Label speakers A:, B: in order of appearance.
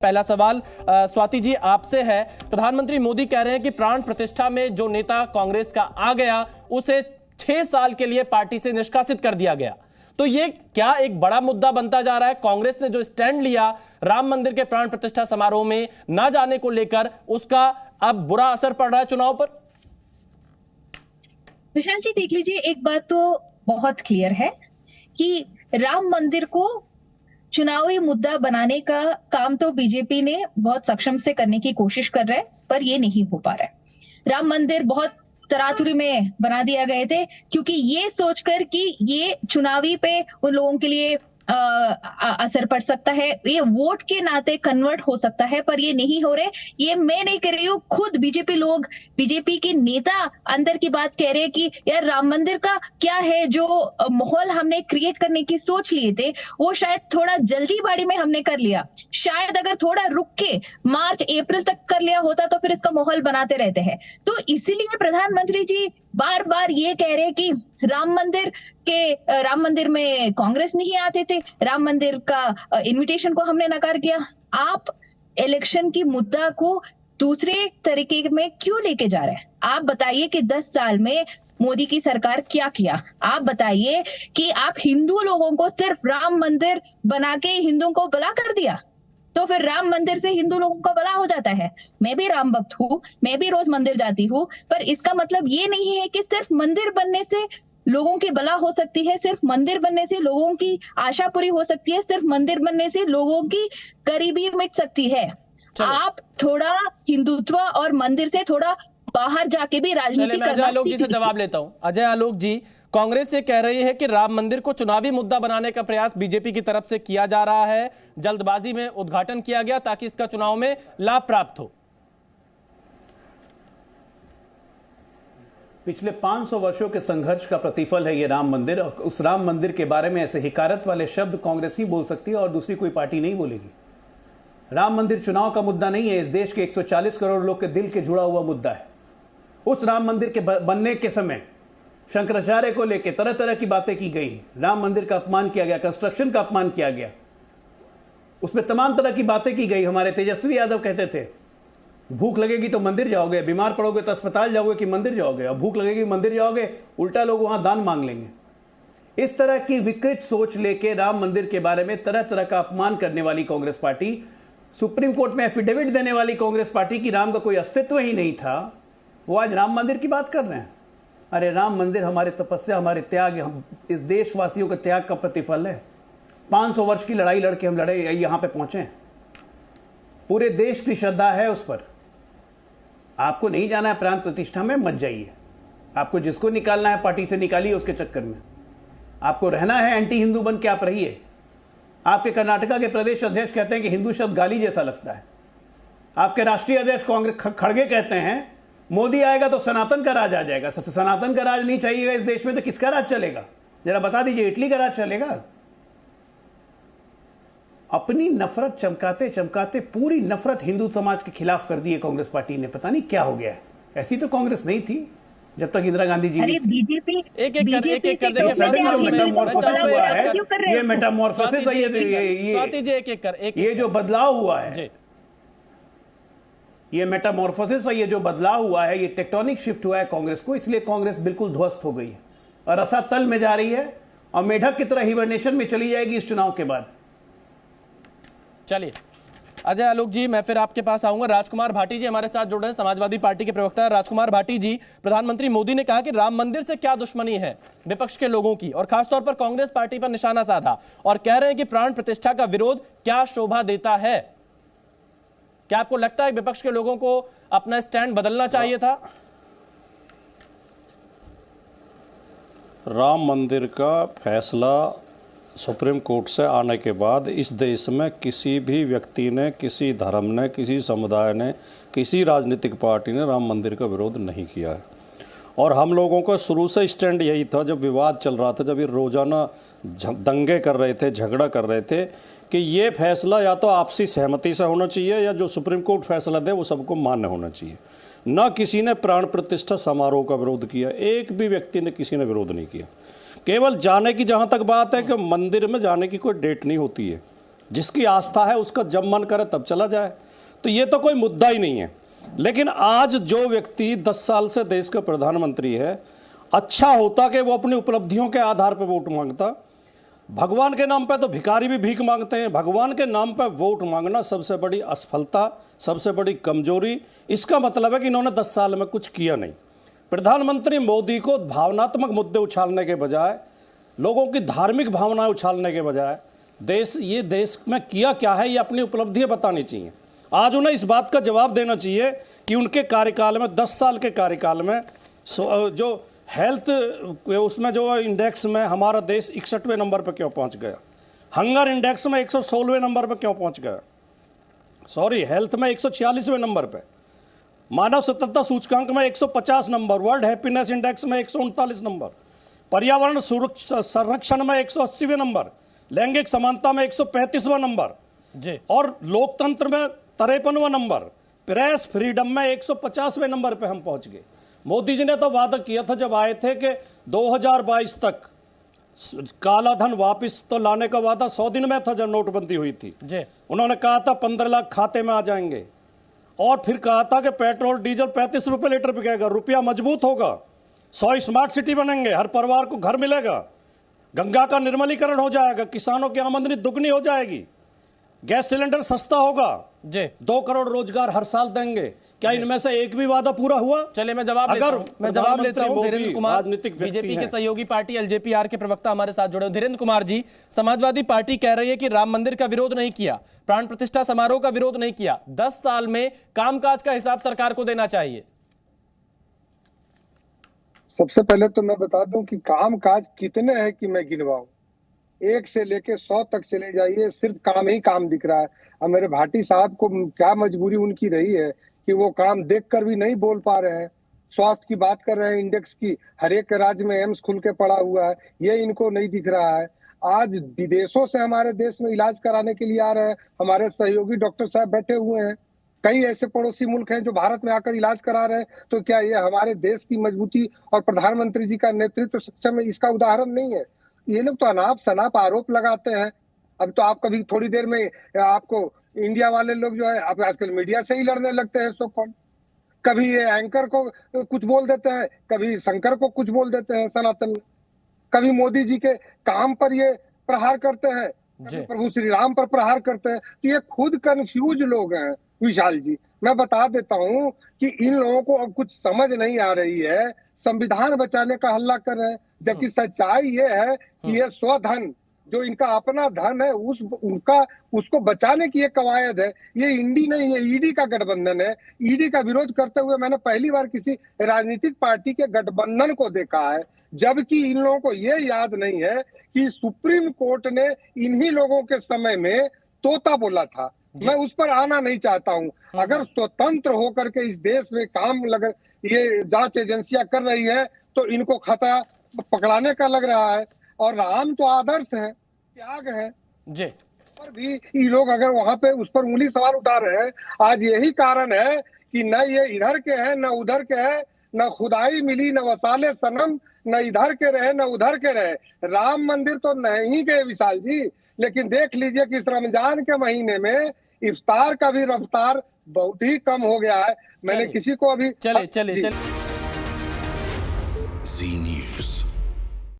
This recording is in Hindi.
A: पहला सवाल स्वाति जी आपसे है। प्रधानमंत्री मोदी कह रहे हैं कि प्राण प्रतिष्ठा में जो नेता कांग्रेस का आ गया उसे 6 साल के लिए पार्टी से निष्कासित कर दिया गया। तो ये क्या एक बड़ा मुद्दा बनता जा रहा है? कांग्रेस ने जो स्टैंड लिया राम मंदिर के प्राण प्रतिष्ठा समारोह में ना जाने को लेकर, उसका अब बुरा असर पड़ रहा है चुनाव पर?
B: विशाल जी देख लीजिए, एक बात तो बहुत क्लियर है कि राम मंदिर को चुनावी मुद्दा बनाने का काम तो बीजेपी ने बहुत सक्षम से करने की कोशिश कर रहा है, पर ये नहीं हो पा रहा है। राम मंदिर बहुत तरातुरी में बना दिया गए थे क्योंकि ये सोचकर कि ये चुनावी पे उन लोगों के लिए असर पड़ सकता है, ये वोट के नाते कन्वर्ट हो सकता है, पर ये नहीं हो रहे। ये मैं नहीं कह रही हूँ, खुद बीजेपी लोग, बीजेपी के नेता अंदर की बात कह रहे हैं कि यार राम मंदिर का क्या है, जो माहौल हमने क्रिएट करने की सोच लिए थे वो शायद थोड़ा जल्दीबाजी में हमने कर लिया। शायद अगर थोड़ा रुक के मार्च अप्रैल तक कर लिया होता तो फिर इसका माहौल बनाते रहते हैं। तो इसीलिए प्रधानमंत्री जी बार बार ये कह रहे हैं कि राम मंदिर में कांग्रेस नहीं आते थे, राम मंदिर का इनविटेशन को हमने नकार किया। आप इलेक्शन की मुद्दा को दूसरे तरीके में क्यों लेके जा रहे हैं? आप बताइए कि 10 साल में मोदी की सरकार क्या किया? आप बताइए कि आप हिंदू लोगों को सिर्फ राम मंदिर बना के हिंदुओं को भला कर दिया, तो फिर राम मंदिर से हिंदू लोगों का भला हो जाता है। मैं भी राम भक्त हूँ, मैं भी रोज मंदिर जाती हूँ, पर इसका मतलब ये नहीं है कि सिर्फ मंदिर बनने से लोगों की भला हो सकती है, सिर्फ मंदिर बनने से लोगों की आशा पूरी हो सकती है, सिर्फ मंदिर बनने से लोगों की गरीबी मिट सकती है। आप थोड़ा हिंदुत्व और मंदिर से थोड़ा बाहर जाके भी राजनीति करना।
A: अजय आलोक जी से जवाब लेता हूं। अजय आलोक जी, कांग्रेस ये कह रही है कि राम मंदिर को चुनावी मुद्दा बनाने का प्रयास बीजेपी की तरफ से किया जा रहा है, जल्दबाजी में उद्घाटन किया गया ताकि इसका चुनाव में लाभ प्राप्त हो।
C: पिछले 500 वर्षों के संघर्ष का प्रतिफल है ये राम मंदिर। और उस राम मंदिर के बारे में ऐसे हिकारत वाले शब्द कांग्रेस ही बोल सकती है और दूसरी कोई पार्टी नहीं बोलेगी। राम मंदिर चुनाव का मुद्दा नहीं है, इस देश के 140 करोड़ लोग के दिल के जुड़ा हुआ मुद्दा है। उस राम मंदिर के बनने के समय शंकराचार्य को लेकर तरह तरह की बातें की गई, राम मंदिर का अपमान किया गया, कंस्ट्रक्शन का अपमान किया गया, उसमें तमाम तरह की बातें की गई। हमारे तेजस्वी यादव कहते थे भूख लगेगी तो मंदिर जाओगे, बीमार पड़ोगे तो अस्पताल जाओगे कि मंदिर जाओगे, और भूख लगेगी मंदिर जाओगे, उल्टा लोग वहां दान मांग लेंगे। इस तरह की विकृत सोच लेके राम मंदिर के बारे में तरह तरह का अपमान करने वाली कांग्रेस पार्टी, सुप्रीम कोर्ट में एफिडेविट देने वाली कांग्रेस पार्टी की राम का कोई अस्तित्व ही नहीं था, वो आज राम मंदिर की बात कर रहे हैं। अरे राम मंदिर हमारे तपस्या, हमारे त्याग, हम इस देशवासियों के त्याग का प्रतिफल है। 500 वर्ष की लड़ाई लड़के हम लड़े यहां पे पहुंचे, पूरे देश की श्रद्धा है उस पर। आपको नहीं जाना है प्रांत प्रतिष्ठा में, मत जाइए। आपको जिसको निकालना है पार्टी से निकालिए उसके चक्कर में। आपको रहना है एंटी हिंदू बन के आप रहिए। आपके कर्नाटका के प्रदेश अध्यक्ष कहते हैं कि हिंदू शब्द गाली जैसा लगता है। आपके राष्ट्रीय अध्यक्ष कांग्रेस खड़गे कहते हैं मोदी आएगा तो सनातन का राज आ जाएगा। सनातन का राज नहीं चाहिएगा इस देश में तो किसका राज चलेगा? जरा बता दीजिए, इटली का राज चलेगा? अपनी नफरत चमकाते चमकाते पूरी नफरत हिंदू समाज के खिलाफ कर दी है कांग्रेस पार्टी ने। पता नहीं क्या हो गया है। ऐसी तो कांग्रेस नहीं थी जब तक इंदिरा गांधी जी।
B: बीजेपी
A: एक एक कर देखिए,
C: मेटामॉर्फोसिस हुआ है, ये मेटामॉर्फोसिस है, ये जो बदलाव हुआ है, ये मेटामॉर्फोसिस है, ये जो बदलाव हुआ है, ये टेक्टोनिक शिफ्ट हुआ है कांग्रेस को। इसलिए कांग्रेस बिल्कुल ध्वस्त हो गई है और रसातल में जा रही है और मेढक की तरह हिबरनेशन में चली जाएगी इस चुनाव के बाद।
A: चलिए अजय आलोक जी, मैं फिर आपके पास आऊंगा। राजकुमार भाटी जी हमारे साथ जुड़ रहे हैं, समाजवादी पार्टी के प्रवक्ता। राजकुमार भाटी जी, प्रधानमंत्री मोदी ने कहा कि राम मंदिर से क्या दुश्मनी है विपक्ष के लोगों की, और खासतौर पर कांग्रेस पार्टी पर निशाना साधा और कह रहे हैं कि प्राण प्रतिष्ठा का विरोध क्या शोभा देता है। क्या आपको लगता है विपक्ष के लोगों को अपना स्टैंड बदलना चाहिए था?
D: राम मंदिर का फैसला सुप्रीम कोर्ट से आने के बाद इस देश में किसी भी व्यक्ति ने, किसी धर्म ने, किसी समुदाय ने, किसी राजनीतिक पार्टी ने राम मंदिर का विरोध नहीं किया है। और हम लोगों का शुरू से स्टैंड यही था, जब विवाद चल रहा था, जब ये रोज़ाना दंगे कर रहे थे, झगड़ा कर रहे थे, कि ये फैसला या तो आपसी सहमति से होना चाहिए या जो सुप्रीम कोर्ट फैसला दे वो सबको मान्य होना चाहिए। न किसी ने प्राण प्रतिष्ठा समारोह का विरोध किया, एक भी व्यक्ति ने, किसी ने विरोध नहीं किया। केवल जाने की जहाँ तक बात है कि मंदिर में जाने की कोई डेट नहीं होती है, जिसकी आस्था है उसका जब मन करे तब चला जाए, तो ये तो कोई मुद्दा ही नहीं है। लेकिन आज जो व्यक्ति 10 साल से देश का प्रधानमंत्री है, अच्छा होता कि वो अपनी उपलब्धियों के आधार पर वोट मांगता। भगवान के नाम पे तो भिखारी भी भीख मांगते हैं, भगवान के नाम पे वोट मांगना सबसे बड़ी असफलता, सबसे बड़ी कमजोरी। इसका मतलब है कि इन्होंने 10 साल में कुछ किया नहीं। प्रधानमंत्री मोदी को भावनात्मक मुद्दे उछालने के बजाय, लोगों की धार्मिक भावनाएं उछालने के बजाय ये देश में किया क्या है, ये अपनी उपलब्धियां बतानी चाहिए। आज उन्हें इस बात का जवाब देना चाहिए कि उनके कार्यकाल में, 10 साल के कार्यकाल में, जो हेल्थ उसमें जो इंडेक्स में हमारा देश 61वें नंबर पर क्यों पहुंच गया, हंगर इंडेक्स में 116वें नंबर पर क्यों पहुंच गया, सॉरी हेल्थ में 146वें नंबर पर, मानव स्वतंत्रता सूचकांक में 150 नंबर, वर्ल्ड हैप्पीनेस इंडेक्स में 139 नंबर, पर्यावरण संरक्षण में 180वें नंबर, लैंगिक समानता में 135वां नंबर
A: जी, और
D: लोकतंत्र में 53वां नंबर, प्रेस फ्रीडम में 150वें नंबर पे हम पहुंच गए। मोदी जी ने तो वादा किया था जब आए थे कि 2022 तक काला धन वापस तो लाने का वादा 100 दिन में था जब नोटबंदी हुई थी
A: जी।
D: उन्होंने कहा था 15 लाख खाते में आ जाएंगे, और फिर कहा था कि पेट्रोल डीजल 35 रुपए लीटर बिकेगा, रुपया मजबूत होगा, 100 स्मार्ट सिटी बनेंगे, हर परिवार को घर मिलेगा, गंगा का निर्मलीकरण हो जाएगा, किसानों की आमदनी दुगनी हो जाएगी, गैस सिलेंडर सस्ता होगा
A: जी,
D: 2 करोड़ रोजगार हर साल देंगे। क्या इनमें से एक भी वादा पूरा हुआ?
A: चलिए मैं जवाब लेता हूं। धीरेन्द्र कुमार, बीजेपी के सहयोगी पार्टी एलजेपीआर के प्रवक्ता हमारे साथ जुड़े। धीरेन्द्र कुमार जी, समाजवादी पार्टी कह रही है कि राम मंदिर का विरोध नहीं किया, प्राण प्रतिष्ठा समारोह का विरोध नहीं किया, 10 साल में कामकाज का हिसाब सरकार को देना चाहिए।
E: सबसे पहले तो मैं बता दूं कि काम काज कितने हैं कि मैं गिनवाऊं, 1 से लेके 100 तक चले जाइए, सिर्फ काम ही काम दिख रहा है। अब मेरे भाटी साहब को क्या मजबूरी उनकी रही है कि वो काम देखकर भी नहीं बोल पा रहे हैं। स्वास्थ्य की बात कर रहे हैं, इंडेक्स की, हर एक राज्य में एम्स खुल के पड़ा हुआ है, ये इनको नहीं दिख रहा है। आज विदेशों से हमारे देश में इलाज कराने के लिए आ रहे हैं, हमारे सहयोगी डॉक्टर साहब बैठे हुए हैं। कई ऐसे पड़ोसी मुल्क हैं जो भारत में आकर इलाज करा रहे हैं। तो क्या ये हमारे देश की मजबूती और प्रधानमंत्री जी का नेतृत्व सक्षम है, इसका उदाहरण नहीं है? ये लोग तो अनाप शनाप आरोप लगाते हैं। अब तो आप कभी थोड़ी देर में आपको इंडिया वाले लोग जो है आप आजकल मीडिया से ही लड़ने लगते हैं। सो कौन, कभी ये एंकर को कुछ बोल देते हैं, कभी शंकर को कुछ बोल देते हैं सनातन, कभी मोदी जी के काम पर ये प्रहार करते हैं, कभी प्रभु श्री राम पर प्रहार करते हैं। तो ये खुद कंफ्यूज लोग हैं विशाल जी। मैं बता देता हूं कि इन लोगों को अब कुछ समझ नहीं आ रही है, संविधान बचाने का हल्ला कर रहे हैं, जबकि सच्चाई ये है कि ये स्वधन जो इनका अपना धन है उसको बचाने की एक कवायद है। ये इंडी नहीं, ये ईडी का गठबंधन है। ईडी का विरोध करते हुए मैंने पहली बार किसी राजनीतिक पार्टी के गठबंधन को देखा है, जबकि इन लोगों को ये याद नहीं है कि सुप्रीम कोर्ट ने इन्हीं लोगों के समय में तोता बोला था। मैं उस पर आना नहीं चाहता हूं। अगर स्वतंत्र होकर के इस देश में काम ये जांच एजेंसियां कर रही है तो इनको खतरा पकड़ाने का लग रहा है। और राम तो आदर्श है, त्याग है
A: जी,
E: पर भी ये लोग अगर वहां पे उस पर उंगली सवाल उठा रहे हैं। आज यही कारण है कि न ये इधर के हैं न उधर के हैं, न खुदाई मिली न वसाले सनम, न इधर के रहे न उधर के रहे। राम मंदिर तो नहीं गए विशाल जी, लेकिन देख लीजिए कि इस रमजान के महीने में इफ्तार का भी रफ्तार बहुत ही कम हो गया है। मैंने किसी को अभी
A: चले